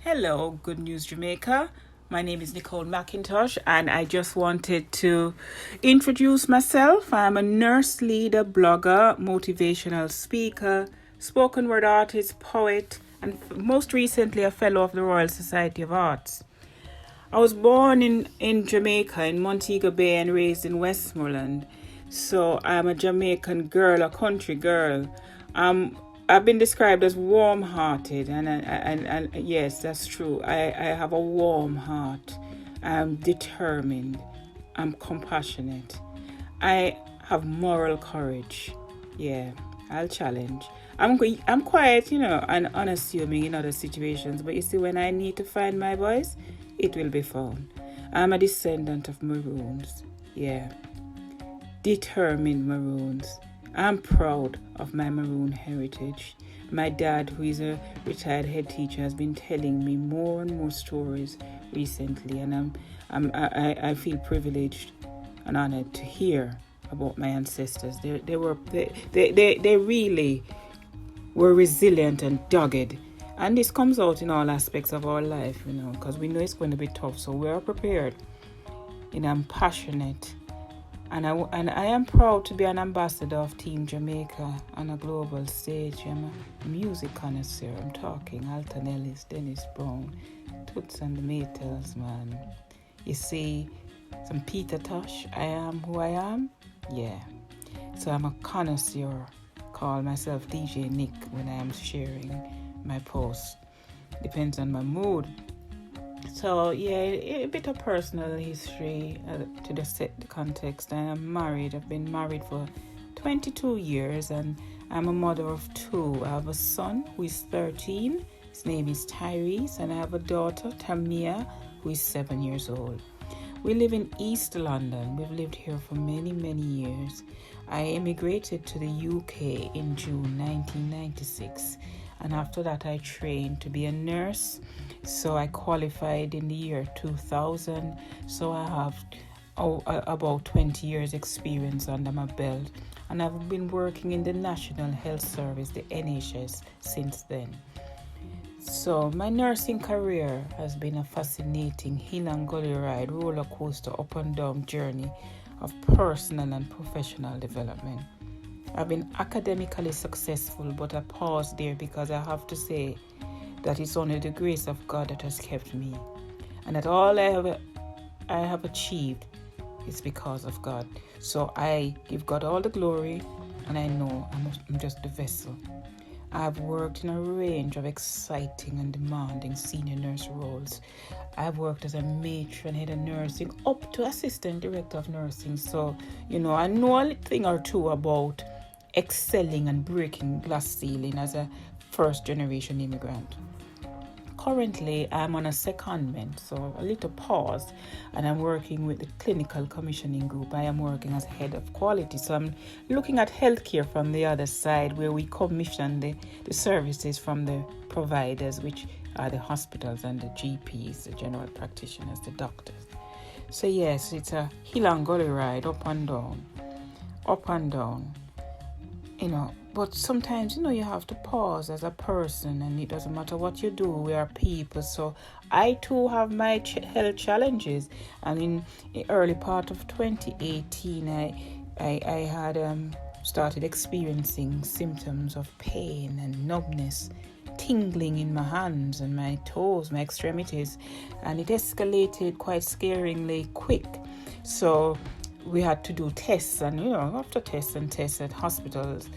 Hello, Good News Jamaica. My name is Nichole McIntosh, and I just wanted to introduce myself. I'm a nurse leader, blogger, motivational speaker, spoken word artist, poet, and most recently a fellow of the Royal Society of Arts. I was born in Jamaica, in Montego Bay, and raised in Westmoreland. So I'm a Jamaican girl, a country girl. I've been described as warm-hearted, and yes, that's true. I have a warm heart. I'm determined. I'm compassionate. I have moral courage. Yeah, I'll challenge. I'm quiet, and unassuming in other situations. But you see, when I need to find my voice, it will be found. I'm a descendant of Maroons. Yeah, determined Maroons. I'm proud of my Maroon heritage. My dad, who is a retired head teacher, has been telling me more and more stories recently, and I feel privileged and honored to hear about my ancestors. They really were resilient and dogged, and this comes out in all aspects of our life, because we know it's going to be tough, so we are prepared. I'm passionate. And I am proud to be an ambassador of Team Jamaica on a global stage. I'm a music connoisseur. I'm talking Alton Ellis, Dennis Brown, Toots and the Maytals, man. You see, some Peter Tosh, I am who I am. Yeah. So I'm a connoisseur. Call myself DJ Nick when I am sharing my posts. Depends on my mood. So, yeah, a bit of personal history to set the context. I am married. I've been married for 22 years, and I'm a mother of two. I have a son who is 13. His name is Tyrese, and I have a daughter, Tamia, who is 7 years old. We live in East London. We've lived here for many, many years. I immigrated to the UK in June 1996. And after that, I trained to be a nurse. So I qualified in the year 2000. So I have about 20 years experience under my belt. And I've been working in the National Health Service, the NHS, since then. So my nursing career has been a fascinating hill and gully ride, roller coaster, up and down journey of personal and professional development. I've been academically successful, but I paused there because I have to say that it's only the grace of God that has kept me, and that all I have achieved is because of God. So I give God all the glory, and I know I'm just the vessel. I've worked in a range of exciting and demanding senior nurse roles. I've worked as a matron, head of nursing, up to assistant director of nursing. So, I know a thing or two about excelling and breaking glass ceiling as a first generation immigrant. Currently, I'm on a secondment, so a little pause, and I'm working with the clinical commissioning group. I am working as head of quality, so I'm looking at healthcare from the other side, where we commission the services from the providers, which are the hospitals and the GPs, the general practitioners, the doctors. So yes, it's a hill and gully ride, up and down. But sometimes, you have to pause as a person, and it doesn't matter what you do, we are people. So I too have my health challenges, and in the early part of 2018, I had started experiencing symptoms of pain and numbness, tingling in my hands and my toes, my extremities, and it escalated quite scaringly quick. So we had to do tests, and after tests at hospitals,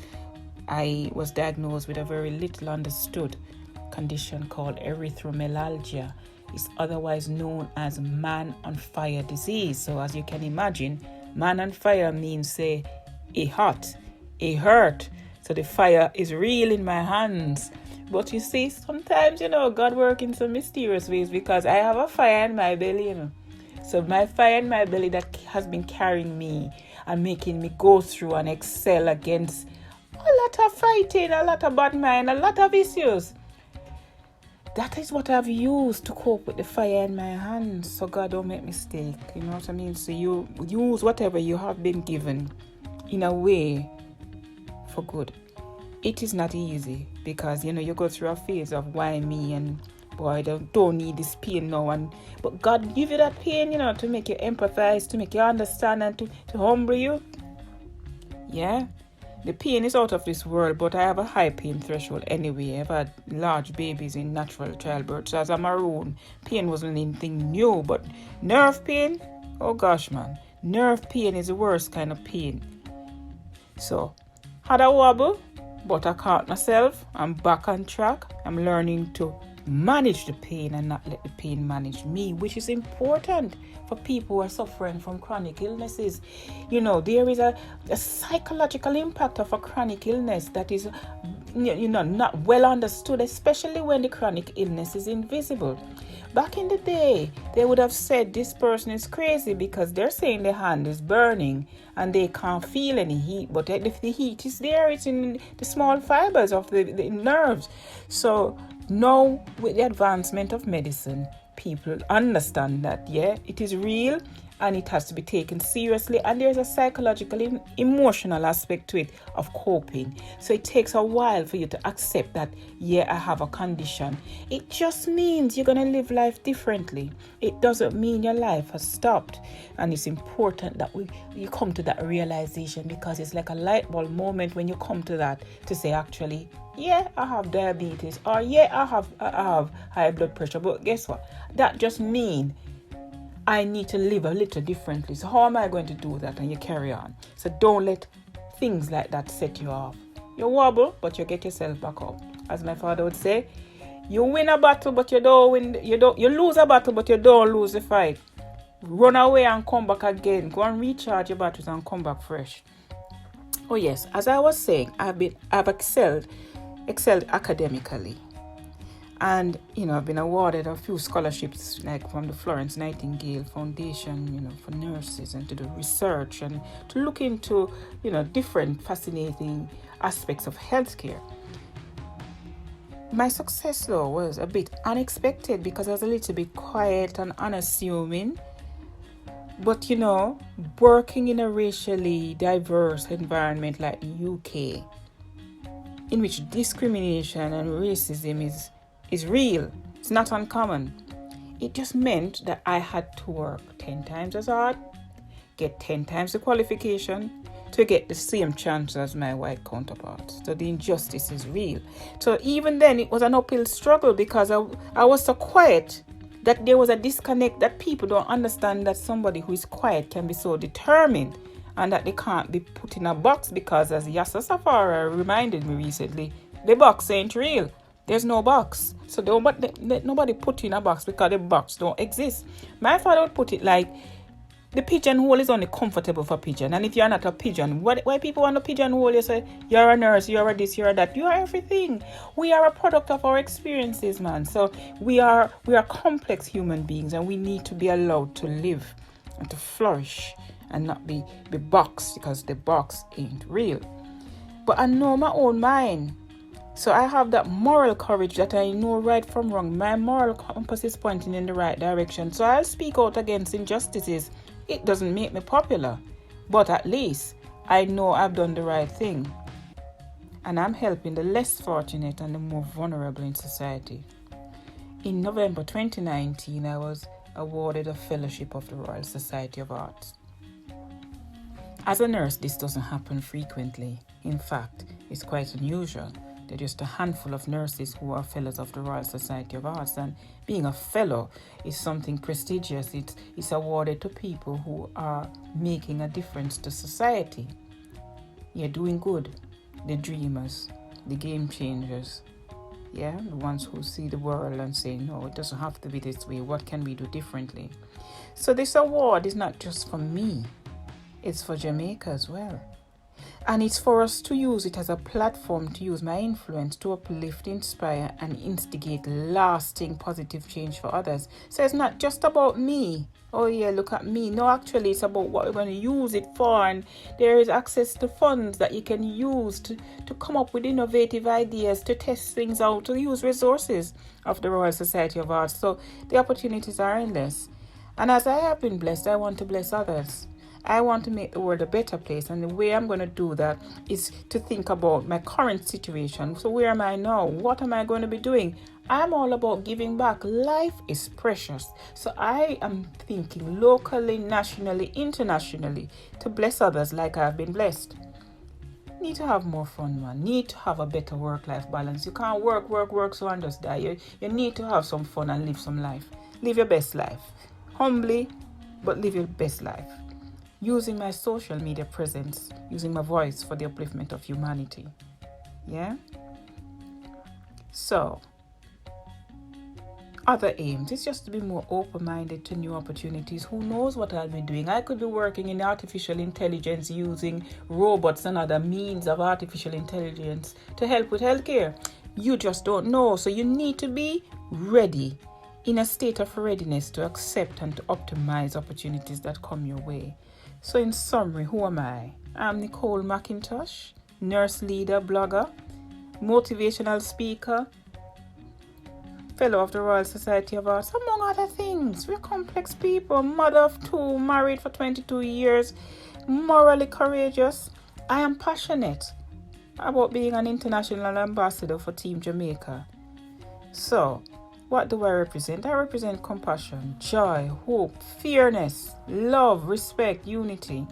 I was diagnosed with a very little understood condition called erythromelalgia. It's otherwise known as man on fire disease. So as you can imagine, man on fire means, say, it hot, it hurt. So the fire is real in my hands. But you see, sometimes, God works in some mysterious ways, because I have a fire in my belly, So my fire in my belly that has been carrying me and making me go through and excel against a lot of fighting, a lot of bad mind, a lot of issues. That is what I've used to cope with the fire in my hands. So God, don't make mistake. You know what I mean? So you use whatever you have been given in a way for good. It is not easy, because you go through a phase of why me, boy, I don't need this pain now. But God give you that pain, to make you empathize, to make you understand, and to humble you. Yeah. The pain is out of this world, but I have a high pain threshold anyway. I've had large babies in natural childbirth. So as a maroon, pain wasn't anything new. But nerve pain, oh gosh, man. Nerve pain is the worst kind of pain. So, had a wobble, but I caught myself. I'm back on track. I'm learning to manage the pain and not let the pain manage me, which is important for people who are suffering from chronic illnesses. There is a psychological impact of a chronic illness that is not well understood, especially when the chronic illness is invisible. Back in the day, they would have said this person is crazy because they're saying the hand is burning and they can't feel any heat. But if the heat is there, it's in the small fibers of the nerves. So now, with the advancement of medicine, people understand that, it is real and it has to be taken seriously. And there's a psychological, emotional aspect to it of coping. So it takes a while for you to accept that, I have a condition. It just means you're going to live life differently. It doesn't mean your life has stopped. And it's important that you come to that realization, because it's like a light bulb moment when you come to that, to say, actually, I have diabetes, or I have high blood pressure. But guess what? That just means I need to live a little differently. So how am I going to do that? And you carry on. So don't let things like that set you off. You wobble, but you get yourself back up. As my father would say, you win a battle, but you don't win. You lose a battle, but you don't lose the fight. Run away and come back again. Go and recharge your batteries and come back fresh. Oh yes, as I was saying, I've excelled academically. And, I've been awarded a few scholarships, like from the Florence Nightingale Foundation, for nurses, and to do research and to look into, different fascinating aspects of healthcare. My success, though, was a bit unexpected because I was a little bit quiet and unassuming. But, working in a racially diverse environment like the UK, in which discrimination and racism is real, it's not uncommon. It just meant that I had to work 10 times as hard, get 10 times the qualification to get the same chance as my white counterparts. So the injustice is real. So even then, it was an uphill struggle because I was so quiet that there was a disconnect, that people don't understand that somebody who is quiet can be so determined and that they can't be put in a box, because, as Yassa Safara reminded me recently, the box ain't real. There's no box. So nobody put you in a box because the box don't exist. My father would put it like, the pigeonhole is only comfortable for pigeon. And if you're not a pigeon, why people want to pigeonhole you? Say, you're a nurse, you're a this, you're a that. You are everything. We are a product of our experiences, man. So we are complex human beings, and we need to be allowed to live and to flourish and not be boxed, because the box ain't real. But I know my own mind. So I have that moral courage that I know right from wrong. My moral compass is pointing in the right direction. So I'll speak out against injustices. It doesn't make me popular, but at least I know I've done the right thing. And I'm helping the less fortunate and the more vulnerable in society. In November 2019, I was awarded a fellowship of the Royal Society of Arts. As a nurse, this doesn't happen frequently. In fact, it's quite unusual. There are just a handful of nurses who are fellows of the Royal Society of Arts, and being a fellow is something prestigious. It's awarded to people who are making a difference to society. You're doing good. The dreamers, the game changers, the ones who see the world and say, no, it doesn't have to be this way. What can we do differently? So this award is not just for me. It's for Jamaica as well. And it's for us to use it as a platform, to use my influence to uplift, inspire, and instigate lasting positive change for others. So it's not just about me. Oh yeah, look at me. No, actually, it's about what we're going to use it for. And there is access to funds that you can use to come up with innovative ideas, to test things out, to use resources of the Royal Society of Arts. So the opportunities are endless. And as I have been blessed, I want to bless others. I want to make the world a better place, and the way I'm going to do that is to think about my current situation. So where am I now? What am I going to be doing? I'm all about giving back. Life is precious. So I am thinking locally, nationally, internationally to bless others like I've been blessed. Need to have more fun, man. Need to have a better work-life balance. You can't work so and just die. You need to have some fun and live some life. Live your best life. Humbly, but live your best life. Using my social media presence, using my voice for the upliftment of humanity. Yeah? So, other aims is just to be more open-minded to new opportunities. Who knows what I'll be doing? I could be working in artificial intelligence using robots and other means of artificial intelligence to help with healthcare. You just don't know. So you need to be ready, in a state of readiness to accept and to optimize opportunities that come your way. So in summary, who am I? I'm Nichole McIntosh, nurse leader, blogger, motivational speaker, fellow of the Royal Society of Arts, among other things. We're complex people, mother of two, married for 22 years, morally courageous. I am passionate about being an international ambassador for Team Jamaica. So, what do I represent? I represent compassion, joy, hope, fairness, love, respect, unity.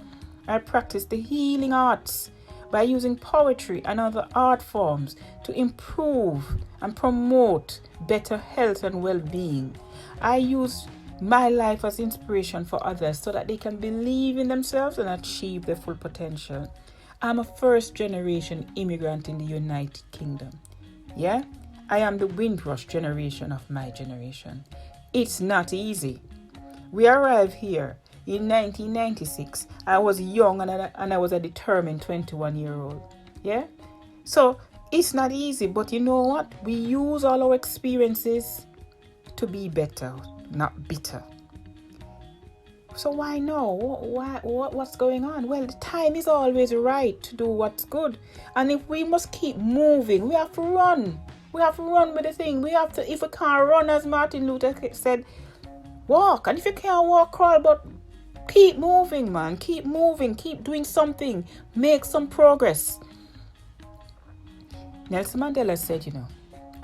I practice the healing arts by using poetry and other art forms to improve and promote better health and well-being. I use my life as inspiration for others so that they can believe in themselves and achieve their full potential. I'm a first-generation immigrant in the United Kingdom. Yeah? I am the Windrush generation of my generation. It's not easy. We arrived here in 1996. I was young and I was a determined 21-year-old. Yeah? So it's not easy, but you know what? We use all our experiences to be better, not bitter. So why no? What's going on? Well, the time is always right to do what's good. And if we must keep moving, we have to run. We have to run with the thing. We have to, if we can't run, as Martin Luther said, walk. And if you can't walk, crawl, but keep moving, man. Keep moving. Keep doing something. Make some progress. Nelson Mandela said,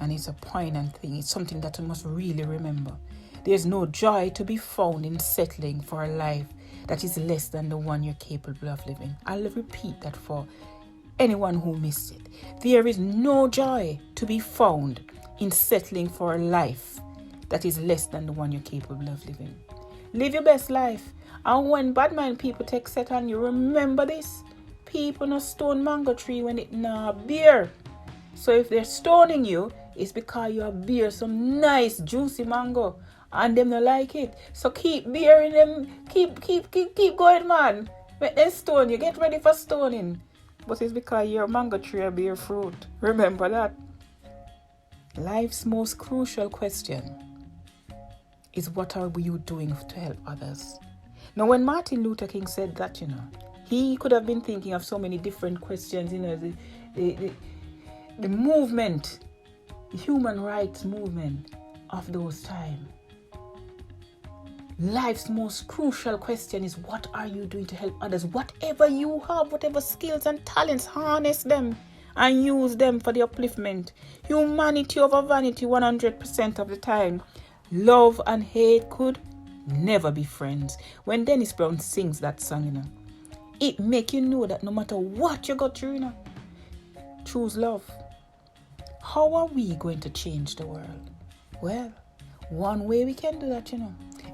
and it's a poignant thing. It's something that we must really remember. There's no joy to be found in settling for a life that is less than the one you're capable of living. I'll repeat that for anyone who missed it. There is no joy to be found in settling for a life that is less than the one you're capable of living. Live your best life. And when bad mind people take set on you, remember this. People no stone mango tree when it nah bear. So if they're stoning you, it's because you bear some nice juicy mango and them not like it. So keep bearing them. Keep going, man. When they stone you, get ready for stoning. But it's because your mango tree bear fruit. Remember that. Life's most crucial question is, what are you doing to help others? Now, when Martin Luther King said that, he could have been thinking of so many different questions, the movement, the human rights movement of those times. Life's most crucial question is, what are you doing to help others? Whatever you have, whatever skills and talents, harness them and use them for the upliftment. Humanity over vanity 100% of the time. Love and hate could never be friends. When Dennis Brown sings that song, it make you know that no matter what you go through, choose love. How are we going to change the world? Well, one way we can do that,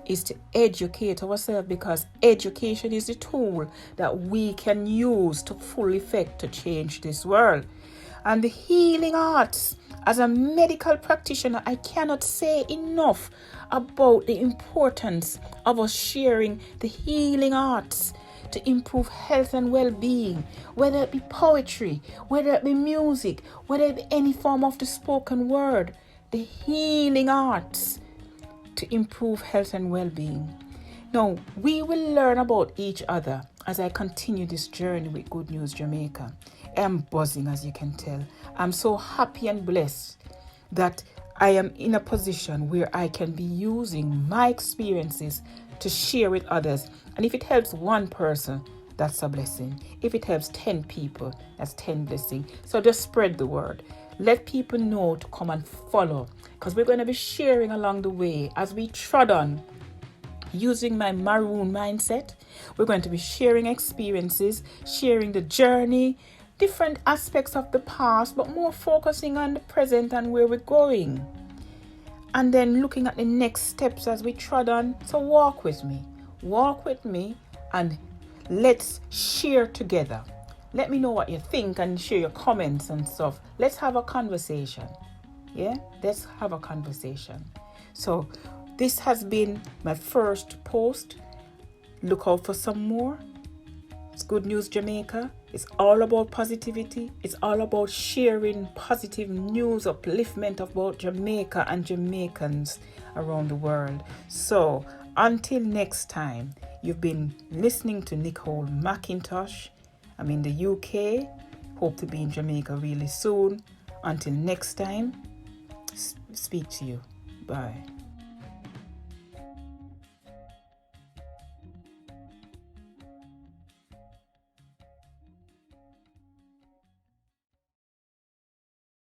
is to educate ourselves, because education is the tool that we can use to full effect to change this world. And the healing arts, as a medical practitioner, I cannot say enough about the importance of us sharing the healing arts to improve health and well-being, whether it be poetry, whether it be music, whether it be any form of the spoken word, the healing arts to improve health and well-being. Now, we will learn about each other as I continue this journey with Good News Jamaica. I'm buzzing, as you can tell. I'm so happy and blessed that I am in a position where I can be using my experiences to share with others. And if it helps one person, that's a blessing. If it helps 10 people, that's 10 blessings. So just spread the word. Let people know to come and follow, because we're going to be sharing along the way as we trod on using my maroon mindset. We're going to be sharing experiences, sharing the journey, different aspects of the past, but more focusing on the present and where we're going. And then looking at the next steps as we trod on. So walk with me, and let's share together. Let me know what you think and share your comments and stuff. Let's have a conversation. Yeah, let's have a conversation. So this has been my first post. Look out for some more. It's Good News Jamaica. It's all about positivity. It's all about sharing positive news, upliftment about Jamaica and Jamaicans around the world. So until next time, you've been listening to Nichole McIntosh. I'm in the UK. Hope to be in Jamaica really soon. Until next time, speak to you. Bye.